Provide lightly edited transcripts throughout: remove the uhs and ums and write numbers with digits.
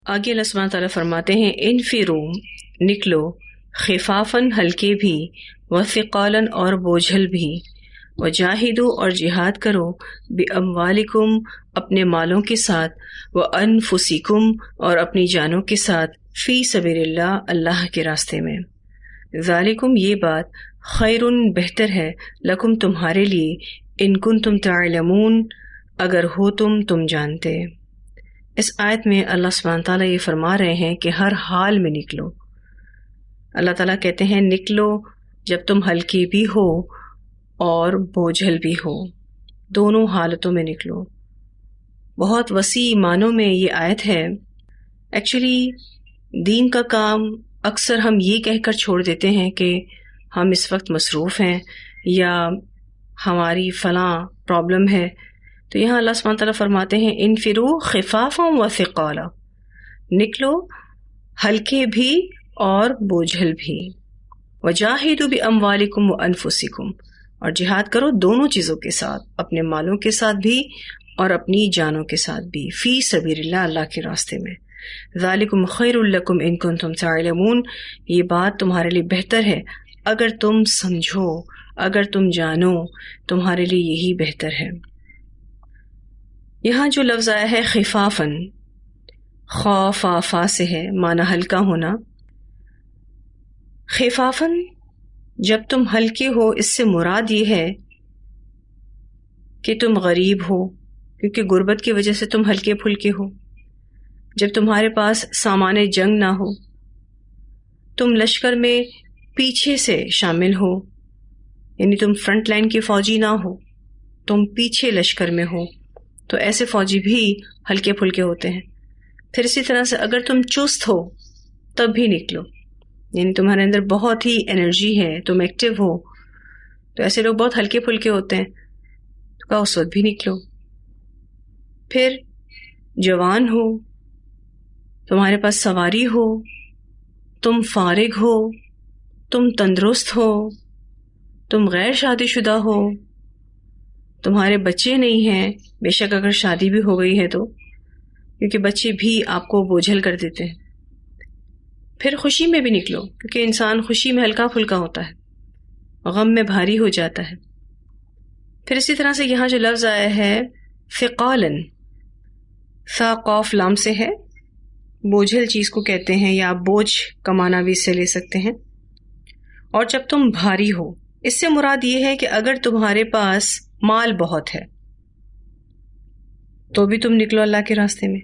آگے اللہ سبحانہ تعالیٰ فرماتے ہیں انفرو نکلو، خفافاً ہلکے بھی، وثقالاً اور بوجھل بھی، وجاہدو اور جہاد کرو، باموالکم اپنے مالوں کے ساتھ، وانفسکم اور اپنی جانوں کے ساتھ، فی سبیل اللہ اللہ کے راستے میں، ذالکم یہ بات، خیرٌ بہتر ہے، لکم تمہارے لیے، ان کنتم تعلمون اگر ہو تم جانتے۔ اس آیت میں اللہ سبحانہ تعالیٰ یہ فرما رہے ہیں کہ ہر حال میں نکلو۔ اللہ تعالیٰ کہتے ہیں نکلو جب تم ہلکے بھی ہو اور بوجھل بھی ہو، دونوں حالتوں میں نکلو۔ بہت وسیع معنوں میں یہ آیت ہے۔ ایکچولی دین کا کام اکثر ہم یہ کہہ کر چھوڑ دیتے ہیں کہ ہم اس وقت مصروف ہیں یا ہماری فلاں پرابلم ہے، تو یہاں اللہ سبحانہ تعالیٰ فرماتے ہیں انفرو خفافا و ثقالا، نکلو ہلکے بھی اور بوجھل بھی، وجاہدوا باموالکم وانفسکم اور جہاد کرو دونوں چیزوں کے ساتھ، اپنے مالوں کے ساتھ بھی اور اپنی جانوں کے ساتھ بھی، فی سبیل اللہ اللہ کے راستے میں، ذالکم خیر لکم ان کنتم تعلمون یہ بات تمہارے لیے بہتر ہے اگر تم سمجھو، اگر تم جانو، تمہارے لیے یہی بہتر ہے۔ یہاں جو لفظ آیا ہے خفافاً، خافافا سے ہے، معنی ہلکا ہونا۔ خفافاً جب تم ہلکے ہو اس سے مراد یہ ہے کہ تم غریب ہو، کیونکہ غربت کی وجہ سے تم ہلکے پھلکے ہو، جب تمہارے پاس سامان جنگ نہ ہو، تم لشکر میں پیچھے سے شامل ہو، یعنی تم فرنٹ لائن کے فوجی نہ ہو، تم پیچھے لشکر میں ہو، تو ایسے فوجی بھی ہلکے پھلکے ہوتے ہیں۔ پھر اسی طرح سے اگر تم چست ہو تب بھی نکلو، یعنی تمہارے اندر بہت ہی انرجی ہے، تم ایکٹیو ہو، تو ایسے لوگ بہت ہلکے پھلکے ہوتے ہیں، تو کہا اس وقت بھی نکلو۔ پھر جوان ہو، تمہارے پاس سواری ہو، تم فارغ ہو، تم تندرست ہو، تم غیر شادی شدہ ہو، تمہارے بچے نہیں ہیں، بے شک اگر شادی بھی ہو گئی ہے تو، کیونکہ بچے بھی آپ کو بوجھل کر دیتے ہیں۔ پھر خوشی میں بھی نکلو، کیونکہ انسان خوشی میں ہلکا پھلکا ہوتا ہے، غم میں بھاری ہو جاتا ہے۔ پھر اسی طرح سے یہاں جو لفظ آیا ہے ثقالاً، ثا قاف لام سے ہے، بوجھل چیز کو کہتے ہیں، یا آپ بوجھ کا معنی بھی اس سے لے سکتے ہیں۔ اور جب تم بھاری ہو، اس سے مراد یہ ہے کہ اگر تمہارے پاس مال بہت ہے تو بھی تم نکلو اللہ کے راستے میں،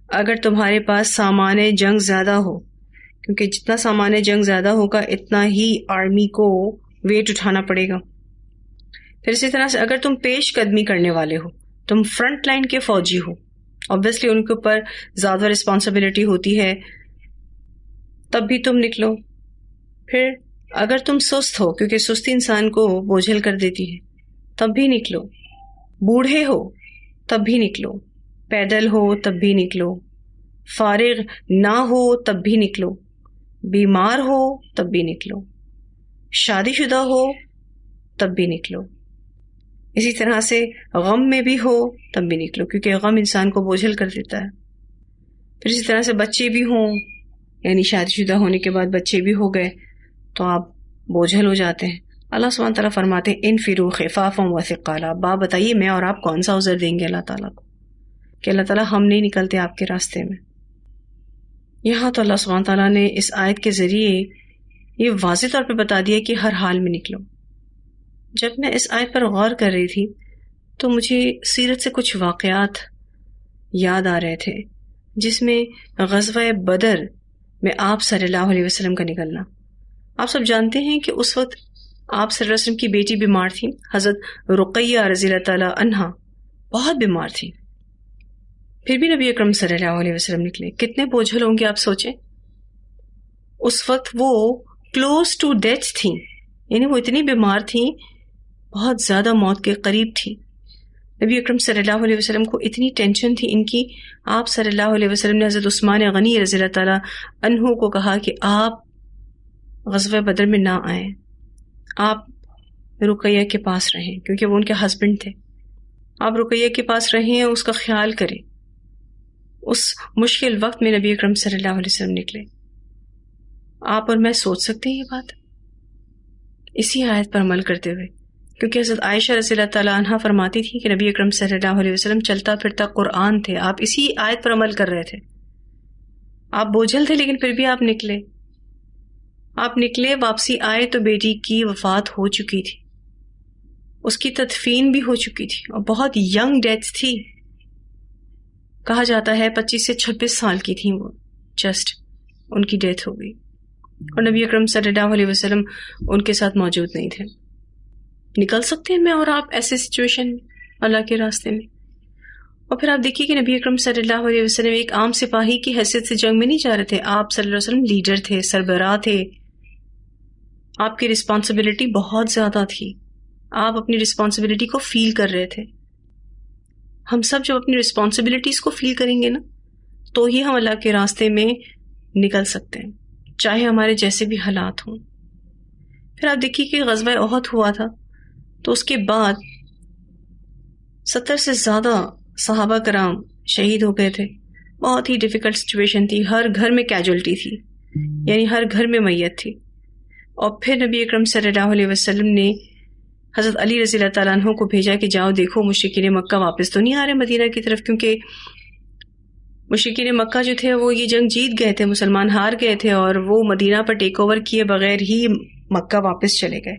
اگر تمہارے پاس سامان جنگ زیادہ ہو، کیونکہ جتنا سامان جنگ زیادہ ہوگا اتنا ہی آرمی کو ویٹ اٹھانا پڑے گا۔ پھر اسی طرح سے اگر تم پیش قدمی کرنے والے ہو، تم فرنٹ لائن کے فوجی ہو، obviously ان کے اوپر زیادہ رسپانسبلٹی ہوتی ہے، تب بھی تم نکلو۔ پھر اگر تم سست ہو، کیونکہ سستی انسان کو بوجھل کر دیتی ہے، تب بھی نکلو۔ بوڑھے ہو تب بھی نکلو، پیدل ہو تب بھی نکلو، فارغ نہ ہو تب بھی نکلو، بیمار ہو تب بھی نکلو، شادی شدہ ہو تب بھی نکلو، اسی طرح سے غم میں بھی ہو تب بھی نکلو، کیونکہ غم انسان کو بوجھل کر دیتا ہے۔ پھر اسی طرح سے بچے بھی ہوں، یعنی شادی شدہ ہونے کے بعد بچے بھی ہو گئے تو آپ بوجھل ہو جاتے ہیں۔ اللہ سبحانہ تعالیٰ فرماتے ہیں انفروا خفافا وثقالا، بتائیے میں اور آپ کون سا عذر دیں گے اللہ تعالیٰ کو کہ اللہ تعالیٰ ہم نہیں نکلتے آپ کے راستے میں۔ یہاں تو اللہ سبحانہ تعالیٰ نے اس آیت کے ذریعے یہ واضح طور پہ بتا دیا کہ ہر حال میں نکلو۔ جب میں اس آیت پر غور کر رہی تھی تو مجھے سیرت سے کچھ واقعات یاد آ رہے تھے، جس میں غزوہ بدر میں آپ صلی اللہ علیہ وسلم کا نکلنا۔ آپ سب جانتے ہیں کہ اس وقت آپ صلی اللہ علیہ وسلم کی بیٹی بیمار تھی، حضرت رقیہ رضی اللہ تعالی عنہا بہت بیمار تھی، پھر بھی نبی اکرم صلی اللہ علیہ وسلم نکلے۔ کتنے بوجھل ہوں گے آپ سوچیں، اس وقت وہ کلوز ٹو ڈیتھ تھی، یعنی وہ اتنی بیمار تھی، بہت زیادہ موت کے قریب تھی۔ نبی اکرم صلی اللہ علیہ وسلم کو اتنی ٹینشن تھی ان کی، آپ صلی اللہ علیہ وسلم نے حضرت عثمان غنی رضی اللہ تعالی عنہ کو کہا کہ آپ غزوہ بدر میں نہ آئیں، آپ رقیہ کے پاس رہیں، کیونکہ وہ ان کے ہسبینڈ تھے، آپ رقیہ کے پاس رہیں، اس کا خیال کریں، اس مشکل وقت میں نبی اکرم صلی اللہ علیہ وسلم نکلے. آپ اور میں سوچ سکتے ہیں یہ بات اسی آیت پر عمل کرتے ہوئے، کیونکہ حضرت عائشہ رضی اللہ تعالیٰ عنہ فرماتی تھی کہ نبی اکرم صلی اللہ علیہ وسلم چلتا پھرتا قرآن تھے. آپ اسی آیت پر عمل کر رہے تھے. آپ بوجھل تھے لیکن پھر بھی آپ نکلے. آپ نکلے، واپسی آئے تو بیٹی کی وفات ہو چکی تھی، اس کی تدفین بھی ہو چکی تھی، اور بہت ینگ ڈیتھ تھی. کہا جاتا ہے 25 سے 26 سال کی تھیں وہ، جسٹ ان کی ڈیتھ ہو گئی، اور نبی اکرم صلی اللہ علیہ وسلم ان کے ساتھ موجود نہیں تھے. نکل سکتے ہیں میں اور آپ ایسے سچویشن میں اللہ کے راستے میں؟ اور پھر آپ دیکھیے کہ نبی اکرم صلی اللہ علیہ وسلم ایک عام سپاہی کی حیثیت سے جنگ میں نہیں جا رہے تھے. آپ صلی اللہ علیہ وسلم لیڈر تھے، سربراہ تھے. آپ کی رسپانسبلٹی بہت زیادہ تھی. آپ اپنی رسپانسبلٹی کو فیل کر رہے تھے. ہم سب جب اپنی رسپانسبلٹیز کو فیل کریں گے نا تو ہی ہم اللہ کے راستے میں نکل سکتے ہیں، چاہے ہمارے جیسے بھی حالات ہوں. پھر آپ دیکھیے کہ غزوہ احد ہوا تھا تو اس کے بعد 70 سے زیادہ صحابہ کرام شہید ہو گئے تھے. بہت ہی ڈیفیکلٹ سچویشن تھی، ہر گھر میں کیجولٹی تھی، یعنی ہر گھر میں میت تھی. اور پھر نبی اکرم صلی اللہ علیہ وسلم نے حضرت علی رضی اللہ تعالیٰ عنہ کو بھیجا کہ جاؤ دیکھو مشرکین مکہ واپس تو نہیں آ رہے مدینہ کی طرف، کیونکہ مشرکین مکہ جو تھے وہ یہ جنگ جیت گئے تھے، مسلمان ہار گئے تھے، اور وہ مدینہ پر ٹیک اوور کیے بغیر ہی مکہ واپس چلے گئے.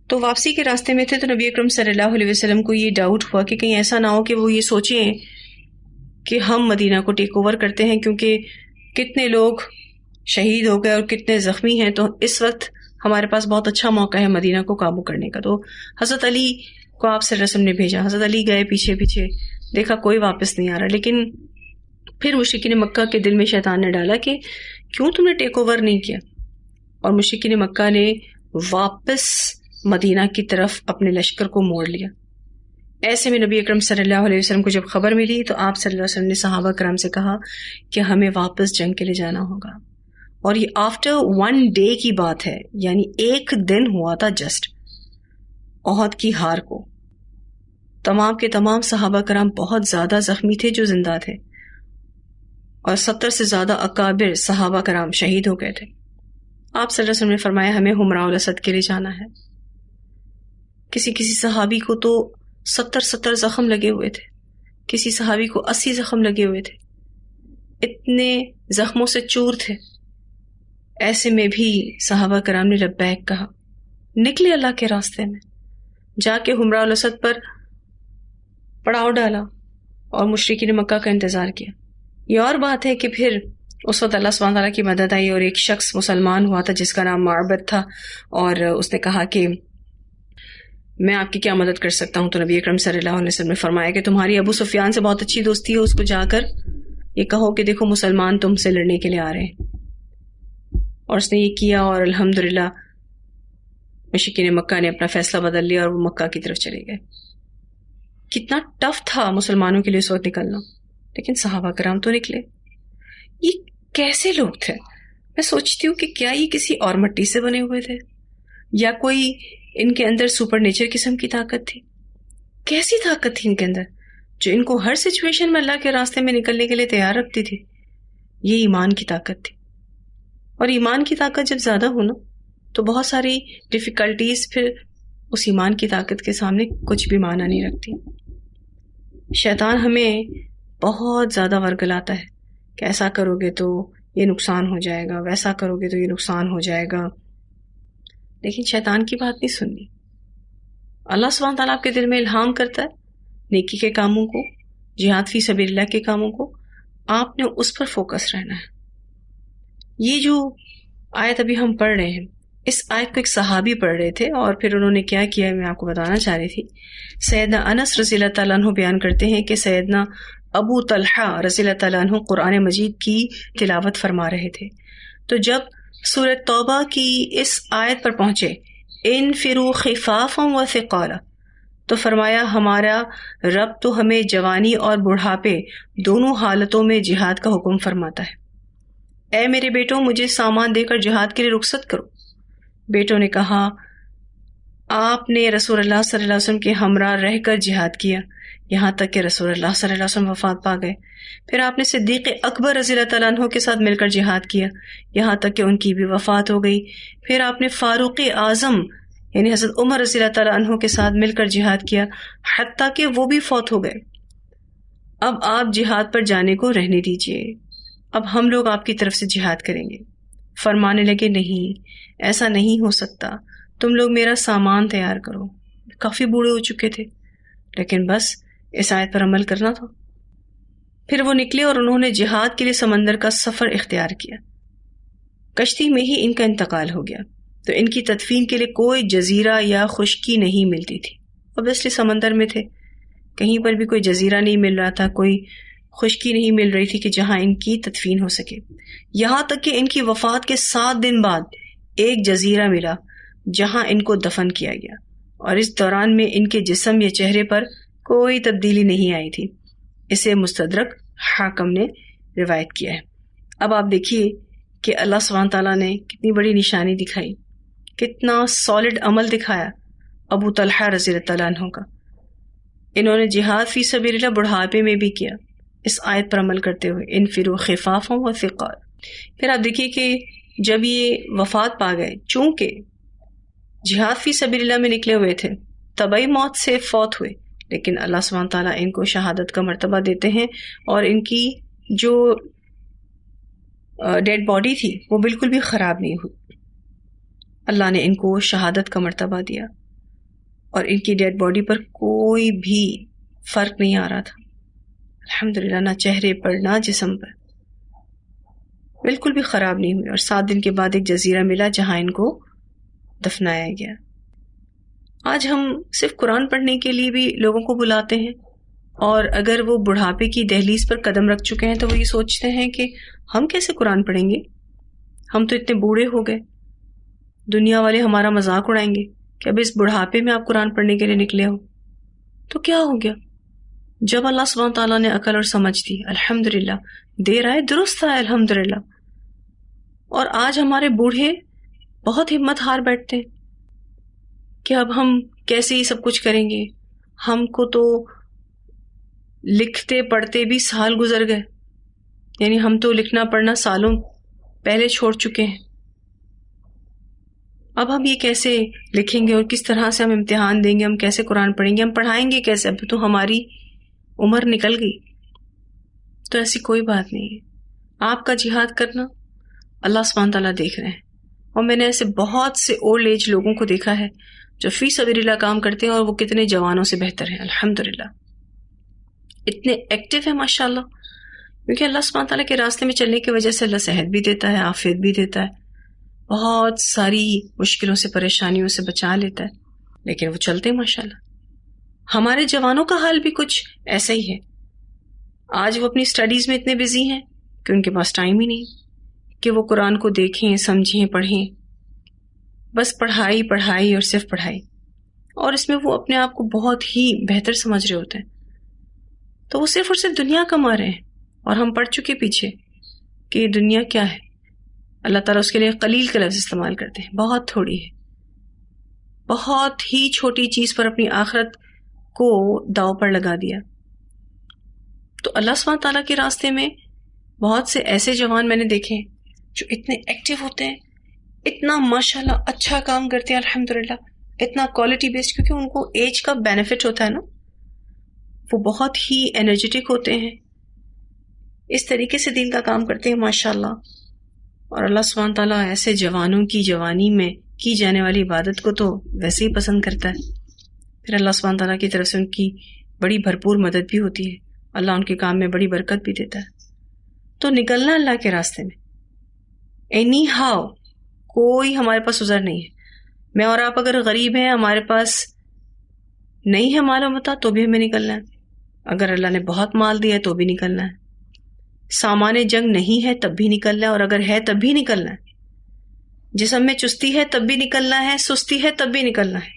تو واپسی کے راستے میں تھے تو نبی اکرم صلی اللہ علیہ وسلم کو یہ ڈاؤٹ ہوا کہ کہیں ایسا نہ ہو کہ وہ یہ سوچیں کہ ہم مدینہ کو ٹیک اوور کرتے ہیں، کیونکہ کتنے لوگ شہید ہو گئے اور کتنے زخمی ہیں، تو اس وقت ہمارے پاس بہت اچھا موقع ہے مدینہ کو قابو کرنے کا. تو حضرت علی کو آپ صلی اللہ علیہ وسلم نے بھیجا. حضرت علی گئے پیچھے پیچھے، دیکھا کوئی واپس نہیں آ رہا. لیکن پھر مشرکین مکہ کے دل میں شیطان نے ڈالا کہ کیوں تم نے ٹیک اوور نہیں کیا، اور مشرکین مکہ نے واپس مدینہ کی طرف اپنے لشکر کو موڑ لیا. ایسے میں نبی اکرم صلی اللہ علیہ وسلم کو جب خبر ملی تو آپ صلی اللہ علیہ وسلم نے صحابہ کرام سے کہا کہ ہمیں واپس جنگ کے لیے جانا ہوگا. اور یہ آفٹر 1 day کی بات ہے، یعنی ایک دن ہوا تھا جسٹ احد کی ہار کو. تمام کے تمام صحابہ کرام بہت زیادہ زخمی تھے جو زندہ تھے، اور 70 سے زیادہ اکابر صحابہ کرام شہید ہو گئے تھے. آپ صلی اللہ علیہ وسلم نے فرمایا ہمیں حمراء الاسد کے لیے جانا ہے. کسی صحابی کو تو 70 زخم لگے ہوئے تھے، کسی صحابی کو 80 زخم لگے ہوئے تھے، اتنے زخموں سے چور تھے. ایسے میں بھی صحابہ کرام نے لبیک کہا، نکلے اللہ کے راستے میں، جا کے حمراء الاسد پر پڑاؤ ڈالا اور مشرکین مکہ کا انتظار کیا. یہ اور بات ہے کہ پھر اس وقت اللہ سبحانہ تعالیٰ کی مدد آئی اور ایک شخص مسلمان ہوا تھا جس کا نام معبد تھا، اور اس نے کہا کہ میں آپ کی کیا مدد کر سکتا ہوں. تو نبی اکرم صلی اللہ علیہ وسلم نے فرمایا کہ تمہاری ابو سفیان سے بہت اچھی دوستی ہے، اس کو جا کر یہ کہو کہ دیکھو مسلمان تم سے لڑنے کے لیے آ رہے ہیں. اور اس نے یہ کیا، اور الحمدللہ مشرکین مکہ نے اپنا فیصلہ بدل لیا اور وہ مکہ کی طرف چلے گئے. کتنا ٹف تھا مسلمانوں کے لیے اس وقت نکلنا، لیکن صحابہ کرام تو نکلے. یہ کیسے لوگ تھے؟ میں سوچتی ہوں کہ کیا یہ کسی اور مٹی سے بنے ہوئے تھے، یا کوئی ان کے اندر سپر نیچر قسم کی طاقت تھی؟ کیسی طاقت تھی ان کے اندر جو ان کو ہر سچویشن میں اللہ کے راستے میں نکلنے کے لیے تیار رکھتی تھی؟ یہ ایمان کی طاقت تھی. اور ایمان کی طاقت جب زیادہ ہو نا تو بہت ساری ڈیفیکلٹیز پھر اس ایمان کی طاقت کے سامنے کچھ بھی معنی نہیں رکھتی. شیطان ہمیں بہت زیادہ ورگلاتا ہے کہ ایسا کرو گے تو یہ نقصان ہو جائے گا، ویسا کرو گے تو یہ نقصان ہو جائے گا. لیکن شیطان کی بات نہیں سننی. اللہ سبحانہ تعالیٰ آپ کے دل میں الہام کرتا ہے نیکی کے کاموں کو، جہاد فی سبیل اللہ کے کاموں کو، آپ نے اس پر فوکس رہنا ہے. یہ جو آیت ابھی ہم پڑھ رہے ہیں، اس آیت کو ایک صحابی پڑھ رہے تھے، اور پھر انہوں نے کیا کیا میں آپ کو بتانا چاہ رہی تھی. سیدنا انس رضی اللہ تعالیٰ عنہ بیان کرتے ہیں کہ سیدنا ابو طلحہ رضی اللہ تعالیٰ عنہ قرآن مجید کی تلاوت فرما رہے تھے. تو جب سورۃ توبہ کی اس آیت پر پہنچے انفروا خفافا وثقالا، تو فرمایا ہمارا رب تو ہمیں جوانی اور بڑھاپے دونوں حالتوں میں جہاد کا حکم فرماتا ہے. اے میرے بیٹوں مجھے سامان دے کر جہاد کے لیے رخصت کرو. بیٹوں نے کہا آپ نے رسول اللہ صلی اللہ علیہ وسلم کے ہمراہ رہ کر جہاد کیا یہاں تک کہ رسول اللہ صلی اللہ علیہ وسلم وفات پا گئے. پھر آپ نے صدیق اکبر رضی اللہ تعالیٰ عنہ کے ساتھ مل کر جہاد کیا یہاں تک کہ ان کی بھی وفات ہو گئی. پھر آپ نے فاروق اعظم یعنی حضرت عمر رضی اللہ تعالیٰ عنہ کے ساتھ مل کر جہاد کیا حتیٰ کہ وہ بھی فوت ہو گئے. اب آپ جہاد پر جانے کو رہنے دیجئے، اب ہم لوگ آپ کی طرف سے جہاد کریں گے. فرمانے لگے نہیں، ایسا نہیں ہو سکتا، تم لوگ میرا سامان تیار کرو. کافی بوڑھے ہو چکے تھے لیکن بس اس آیت پر عمل کرنا تھا. پھر وہ نکلے اور انہوں نے جہاد کے لیے سمندر کا سفر اختیار کیا. کشتی میں ہی ان کا انتقال ہو گیا تو ان کی تدفین کے لیے کوئی جزیرہ یا خشکی نہیں ملتی تھی. اوبیسلی سمندر میں تھے، کہیں پر بھی کوئی جزیرہ نہیں مل رہا تھا، کوئی خشکی نہیں مل رہی تھی کہ جہاں ان کی تدفین ہو سکے. یہاں تک کہ ان کی وفات کے 7 دن بعد ایک جزیرہ ملا جہاں ان کو دفن کیا گیا، اور اس دوران میں ان کے جسم یا چہرے پر کوئی تبدیلی نہیں آئی تھی. اسے مستدرک حاکم نے روایت کیا ہے. اب آپ دیکھیے کہ اللہ سبحانہ تعالیٰ نے کتنی بڑی نشانی دکھائی، کتنا سالڈ عمل دکھایا ابو طلحہ رضی اللہ تعالیٰ عنہ کا. انہوں نے جہاد فی سبیل اللہ بڑھاپے میں بھی کیا اس آیت پر عمل کرتے ہوئے، انفروا خفافا و ثقالا. پھر آپ دیکھیے کہ جب یہ وفات پا گئے، چونکہ جہاد فی سبیل اللہ میں نکلے ہوئے تھے، طبعی موت سے فوت ہوئے، لیکن اللہ سبحانہ تعالیٰ ان کو شہادت کا مرتبہ دیتے ہیں، اور ان کی جو ڈیڈ باڈی تھی وہ بالکل بھی خراب نہیں ہوئی. اللہ نے ان کو شہادت کا مرتبہ دیا اور ان کی ڈیڈ باڈی پر کوئی بھی فرق نہیں آ رہا تھا. الحمدللہ، نہ چہرے پر نہ جسم پر، بالکل بھی خراب نہیں ہوئی. اور 7 دن کے بعد ایک جزیرہ ملا جہاں ان کو دفنایا گیا. آج ہم صرف قرآن پڑھنے کے لیے بھی لوگوں کو بلاتے ہیں، اور اگر وہ بڑھاپے کی دہلیز پر قدم رکھ چکے ہیں تو وہ یہ سوچتے ہیں کہ ہم کیسے قرآن پڑھیں گے، ہم تو اتنے بوڑھے ہو گئے، دنیا والے ہمارا مذاق اڑائیں گے کہ اب اس بڑھاپے میں آپ قرآن پڑھنے کے لیے نکلے ہو. تو کیا ہو گیا؟ جب اللہ سبحانہ تعالیٰ نے عقل اور سمجھ دی، الحمدللہ، دیر آئے درست آئے الحمدللہ. اور آج ہمارے بوڑھے بہت ہمت ہار بیٹھتے ہیں کہ اب ہم کیسے یہ سب کچھ کریں گے، ہم کو تو لکھتے پڑھتے بھی سال گزر گئے، یعنی ہم تو لکھنا پڑھنا سالوں پہلے چھوڑ چکے ہیں، اب ہم یہ کیسے لکھیں گے اور کس طرح سے ہم امتحان دیں گے، ہم کیسے قرآن پڑھیں گے، ہم پڑھائیں گے کیسے، اب تو ہماری عمر نکل گئی. تو ایسی کوئی بات نہیں ہے. آپ کا جہاد کرنا اللہ سبحانہ تعالیٰ دیکھ رہے ہیں. اور میں نے ایسے بہت سے اولڈ ایج لوگوں کو دیکھا ہے جو فی سبیل اللہ کام کرتے ہیں، اور وہ کتنے جوانوں سے بہتر ہیں الحمدللہ، اتنے ایکٹیو ہیں ماشاءاللہ. کیونکہ اللہ سبحانہ تعالیٰ کے راستے میں چلنے کی وجہ سے اللہ صحت بھی دیتا ہے، عافیت بھی دیتا ہے، بہت ساری مشکلوں سے پریشانیوں سے بچا لیتا ہے، لیکن وہ چلتے ہیں ماشاءاللہ. ہمارے جوانوں کا حال بھی کچھ ایسا ہی ہے. آج وہ اپنی سٹڈیز میں اتنے بزی ہیں کہ ان کے پاس ٹائم ہی نہیں کہ وہ قرآن کو دیکھیں، سمجھیں، پڑھیں. بس پڑھائی پڑھائی اور صرف پڑھائی، اور اس میں وہ اپنے آپ کو بہت ہی بہتر سمجھ رہے ہوتے ہیں. تو وہ صرف اور صرف دنیا کما رہے ہیں، اور ہم پڑھ چکے پیچھے کہ یہ دنیا کیا ہے. اللہ تعالیٰ اس کے لیے قلیل کا لفظ استعمال کرتے ہیں، بہت تھوڑی ہے. بہت ہی چھوٹی چیز پر اپنی آخرت کو داؤ پر لگا دیا. تو اللہ سبحانہ تعالیٰ کے راستے میں بہت سے ایسے جوان میں نے دیکھے جو اتنے ایکٹیو ہوتے ہیں، اتنا ماشاءاللہ اچھا کام کرتے ہیں الحمدللہ، اتنا کوالٹی بیسڈ، کیونکہ ان کو ایج کا بینیفٹ ہوتا ہے نا، وہ بہت ہی انرجیٹک ہوتے ہیں، اس طریقے سے دین کا کام کرتے ہیں ماشاءاللہ. اور اللہ سبحانہ تعالیٰ ایسے جوانوں کی جوانی میں کی جانے والی عبادت کو تو ویسے ہی پسند کرتا ہے. پھر اللہ سبحانہ تعالیٰ کی طرف سے ان کی بڑی بھرپور مدد بھی ہوتی ہے، اللہ ان کے کام میں بڑی برکت بھی دیتا ہے. تو نکلنا اللہ کے راستے میں اینی ہاؤ، کوئی ہمارے پاس عذر نہیں ہے. میں اور آپ اگر غریب ہیں، ہمارے پاس نہیں ہے مال و متاع، تو بھی ہمیں نکلنا ہے. اگر اللہ نے بہت مال دیا ہے تو بھی نکلنا ہے. سامان جنگ نہیں ہے تب بھی نکلنا ہے، اور اگر ہے تب بھی نکلنا ہے. جسم میں چستی ہے تب بھی نکلنا ہے، سستی ہے تب بھی نکلنا ہے،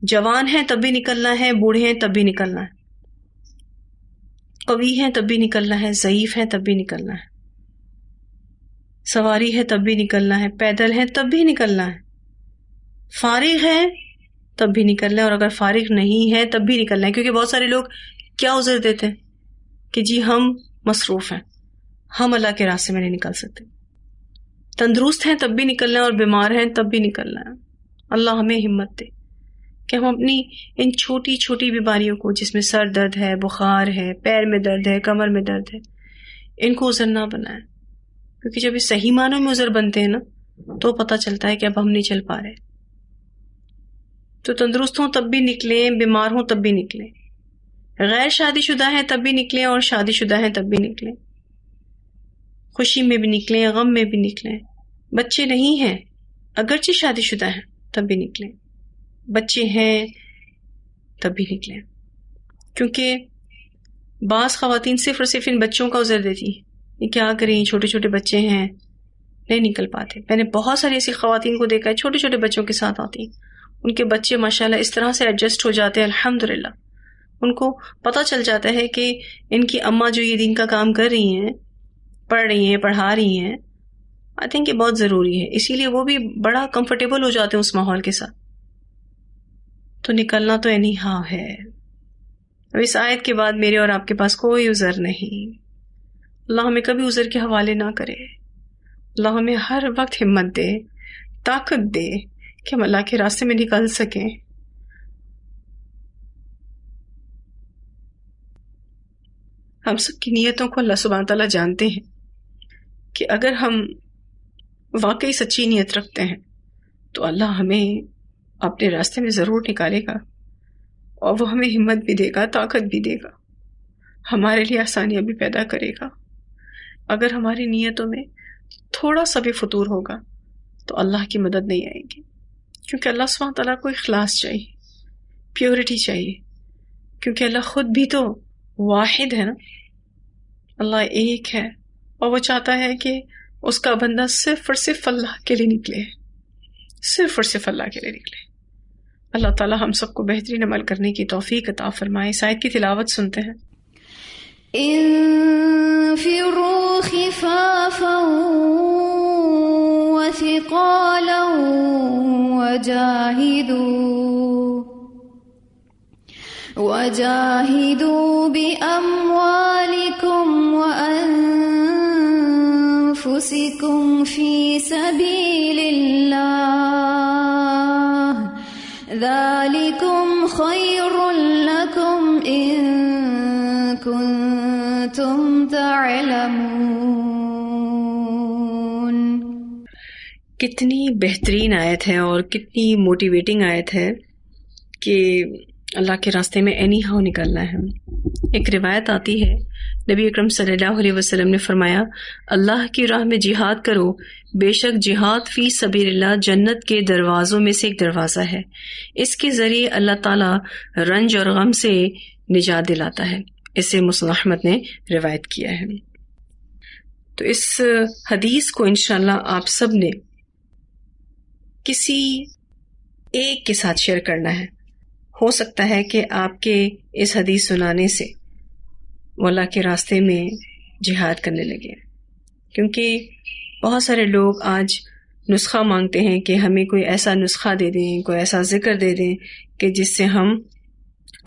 جوان ہیں تب بھی نکلنا ہے، بوڑھے ہیں تب بھی نکلنا ہے، قوی ہیں تب بھی نکلنا ہے، ضعیف ہیں تب بھی نکلنا ہے، سواری ہے تب بھی نکلنا ہے، پیدل ہیں تب بھی نکلنا ہے، فارغ ہیں تب بھی نکلنا ہے، اور اگر فارغ نہیں ہے تب بھی نکلنا ہے. کیونکہ بہت سارے لوگ کیا عذر دیتے ہیں کہ جی ہم مصروف ہیں، ہم اللہ کے راستے میں نہیں نکل سکتے. تندرست ہیں تب بھی نکلنا ہے اور بیمار ہیں تب بھی نکلنا ہے. اللہ ہمیں ہمت دے کہ ہم اپنی ان چھوٹی چھوٹی بیماریوں کو، جس میں سر درد ہے، بخار ہے، پیر میں درد ہے، کمر میں درد ہے، ان کو عذر نہ بنائیں. کیونکہ جب یہ صحیح معنوں میں عذر بنتے ہیں نا تو پتہ چلتا ہے کہ اب ہم نہیں چل پا رہے. تو تندرست ہوں تب بھی نکلیں، بیمار ہوں تب بھی نکلیں، غیر شادی شدہ ہیں تب بھی نکلیں اور شادی شدہ ہیں تب بھی نکلیں، خوشی میں بھی نکلیں، غم میں بھی نکلیں. بچے نہیں ہیں اگرچہ شادی شدہ ہیں تب بھی نکلیں، بچے ہیں تب بھی نکلیں. کیونکہ بعض خواتین صرف اور صرف ان بچوں کا عذر دیتی ہیں، یہ کیا کریں چھوٹے چھوٹے بچے ہیں، نہیں نکل پاتے. میں نے بہت ساری ایسی خواتین کو دیکھا ہے چھوٹے چھوٹے بچوں کے ساتھ آتی ہیں، ان کے بچے ماشاءاللہ اس طرح سے ایڈجسٹ ہو جاتے ہیں الحمدللہ. ان کو پتہ چل جاتا ہے کہ ان کی اماں جو یہ دین کا کام کر رہی ہیں، پڑھ رہی ہیں، پڑھا رہی ہیں، آئی تھنک یہ بہت ضروری ہے. اسی لیے وہ بھی بڑا کمفرٹیبل ہو جاتے ہیں اس ماحول کے ساتھ. تو نکلنا تو اینی ہاں ہے. اب اس آیت کے بعد میرے اور آپ کے پاس کوئی عذر نہیں. اللہ ہمیں کبھی عذر کے حوالے نہ کرے. اللہ ہمیں ہر وقت ہمت دے، طاقت دے کہ ہم اللہ کے راستے میں نکل سکیں. ہم سب کی نیتوں کو اللہ سبحانہ تعالیٰ جانتے ہیں کہ اگر ہم واقعی سچی نیت رکھتے ہیں تو اللہ ہمیں اپنے راستے میں ضرور نکالے گا، اور وہ ہمیں ہمت بھی دے گا، طاقت بھی دے گا، ہمارے لیے آسانیاں بھی پیدا کرے گا. اگر ہماری نیتوں میں تھوڑا سا بھی فطور ہوگا تو اللہ کی مدد نہیں آئے گی. کیونکہ اللہ سبحانہ تعالیٰ کو اخلاص چاہیے، پیورٹی چاہیے. کیونکہ اللہ خود بھی تو واحد ہے نا، اللہ ایک ہے، اور وہ چاہتا ہے کہ اس کا بندہ صرف اور صرف اللہ کے لیے نکلے، صرف اور صرف اللہ کے لیے نکلے. اللہ تعالیٰ ہم سب کو بہترین عمل کرنے کی توفیق عطا فرمائے. اس آیت کی تلاوت سنتے ہیں. انفروا خفافا وثقالا وجاهدوا بأموالكم وأنفسكم في سبيل الله ذلكم خير لكم إن كنتم تعلمون. کتنی بہترین آیت ہے اور کتنی موٹیویٹنگ آیت ہے کہ اللہ کے راستے میں اینی ہاؤ نکلنا ہے. ایک روایت آتی ہے نبی اکرم صلی اللہ علیہ وسلم نے فرمایا، اللہ کی راہ میں جہاد کرو، بے شک جہاد فی سبیل اللہ جنت کے دروازوں میں سے ایک دروازہ ہے، اس کے ذریعے اللہ تعالیٰ رنج اور غم سے نجات دلاتا ہے. اسے مسلم احمد نے روایت کیا ہے. تو اس حدیث کو انشاءاللہ آپ سب نے کسی ایک کے ساتھ شیئر کرنا ہے. ہو سکتا ہے کہ آپ کے اس حدیث سنانے سے وہ اللہ کے راستے میں جہاد کرنے لگے. کیونکہ بہت سارے لوگ آج نسخہ مانگتے ہیں کہ ہمیں کوئی ایسا نسخہ دے دیں، کوئی ایسا ذکر دے دیں کہ جس سے ہم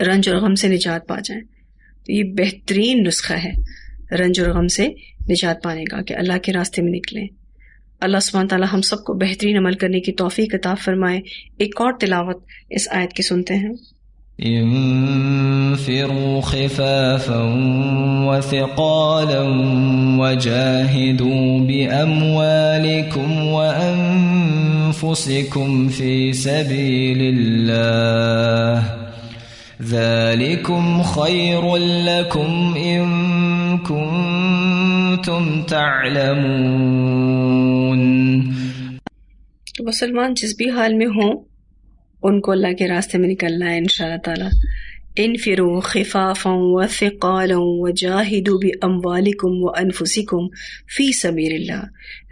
رنج اور غم سے نجات پا جائیں. تو یہ بہترین نسخہ ہے رنج اور غم سے نجات پانے کا کہ اللہ کے راستے میں نکلیں. اللہ سبحانہ تعالیٰ ہم سب کو بہترین عمل کرنے کی توفیق عطا فرمائے. ایک اور تلاوت اس آیت کی سنتے ہیں. انفروا خفافا وثقالا وجاهدوا بأموالكم وأنفسكم في سبيل الله ذلكم خير لكم إن كنتم تعلمون. مسلمان جس بھی حال میں ہوں ان کو اللہ کے راستے میں نکلنا ہے انشاءاللہ تعالی. انفروا خفافا وثقالا وجاهدوا بأموالكم وأنفسكم في سبيل الله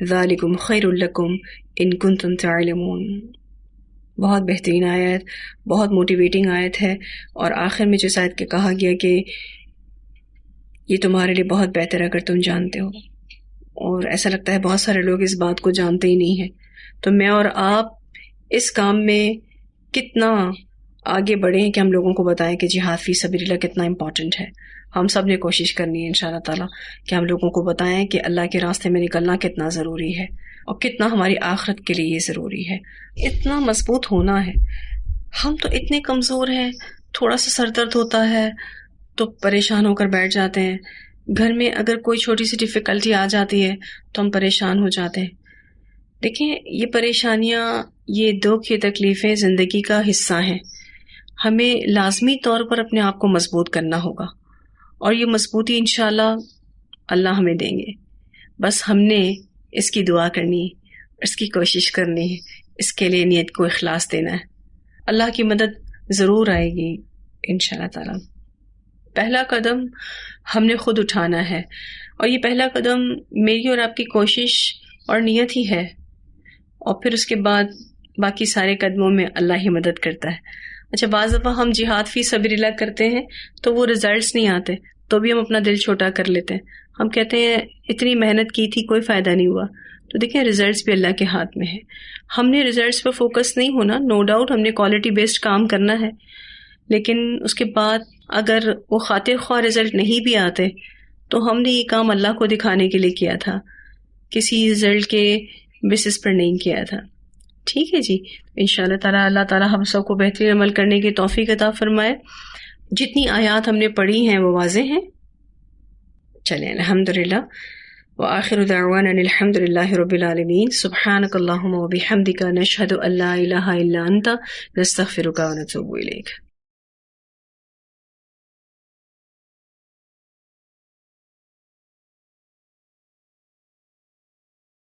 ذلكم خير لكم إن كنتم تعلمون. بہت بہترین آیت، بہت موٹیویٹنگ آیت ہے. اور آخر میں جس آیت کے کہا گیا کہ یہ تمہارے لیے بہت بہتر ہے اگر تم جانتے ہو. اور ایسا لگتا ہے بہت سارے لوگ اس بات کو جانتے ہی نہیں ہیں. تو میں اور آپ اس کام میں کتنا آگے بڑھے ہیں کہ ہم لوگوں کو بتائیں کہ جہاد فی سبیل اللہ کتنا امپورٹنٹ ہے. ہم سب نے کوشش کرنی ہے انشاءاللہ تعالیٰ کہ ہم لوگوں کو بتائیں کہ اللہ کے راستے میں نکلنا کتنا ضروری ہے اور کتنا ہماری آخرت کے لیے یہ ضروری ہے. اتنا مضبوط ہونا ہے. ہم تو اتنے کمزور ہیں, تھوڑا سا سر درد ہوتا ہے تو پریشان ہو کر بیٹھ جاتے ہیں. گھر میں اگر کوئی چھوٹی سی ڈیفیکلٹی آ جاتی ہے تو ہم پریشان ہو جاتے ہیں. دیکھیں, یہ پریشانیاں, یہ دکھ, یہ تکلیفیں زندگی کا حصہ ہیں. ہمیں لازمی طور پر اپنے آپ کو مضبوط کرنا ہوگا اور یہ مضبوطی انشاءاللہ اللہ ہمیں دیں گے. بس ہم نے اس کی دعا کرنی ہے, اس کی کوشش کرنی ہے, اس کے لیے نیت کو اخلاص دینا ہے. اللہ کی مدد ضرور آئے گی انشاءاللہ تعالی. پہلا قدم ہم نے خود اٹھانا ہے اور یہ پہلا قدم میری اور آپ کی کوشش اور نیت ہی ہے, اور پھر اس کے بعد باقی سارے قدموں میں اللہ ہی مدد کرتا ہے. اچھا, بعض دفعہ ہم جہاد فی سبیل اللہ کرتے ہیں تو وہ ریزلٹس نہیں آتے تو بھی ہم اپنا دل چھوٹا کر لیتے ہیں. ہم کہتے ہیں اتنی محنت کی تھی کوئی فائدہ نہیں ہوا. تو دیکھیں, ریزلٹس بھی اللہ کے ہاتھ میں ہے. ہم نے ریزلٹس پہ فوکس نہیں ہونا, نو ڈاؤٹ ہم نے کوالٹی بیسڈ کام کرنا ہے, لیکن اس کے بعد اگر وہ خاطر خواہ ریزلٹ نہیں بھی آتے تو ہم نے یہ کام اللہ کو دکھانے کے لیے کیا تھا, کسی ریزلٹ کے بیسس پر نہیں کیا تھا. ٹھیک ہے جی, انشاءاللہ تعالیٰ اللہ تعالیٰ ہم سب کو بہترین عمل کرنے کی توفیق عطا فرمائے. جتنی آیات ہم نے پڑھی ہیں وہ واضح ہیں. چلیں, الحمدللہ, وآخر دعوانا الحمد للہ رب العالمین. سبحانک اللہم وبحمدک نشہد ان لا الہ الا انت نستغفرک ونتوب الیک.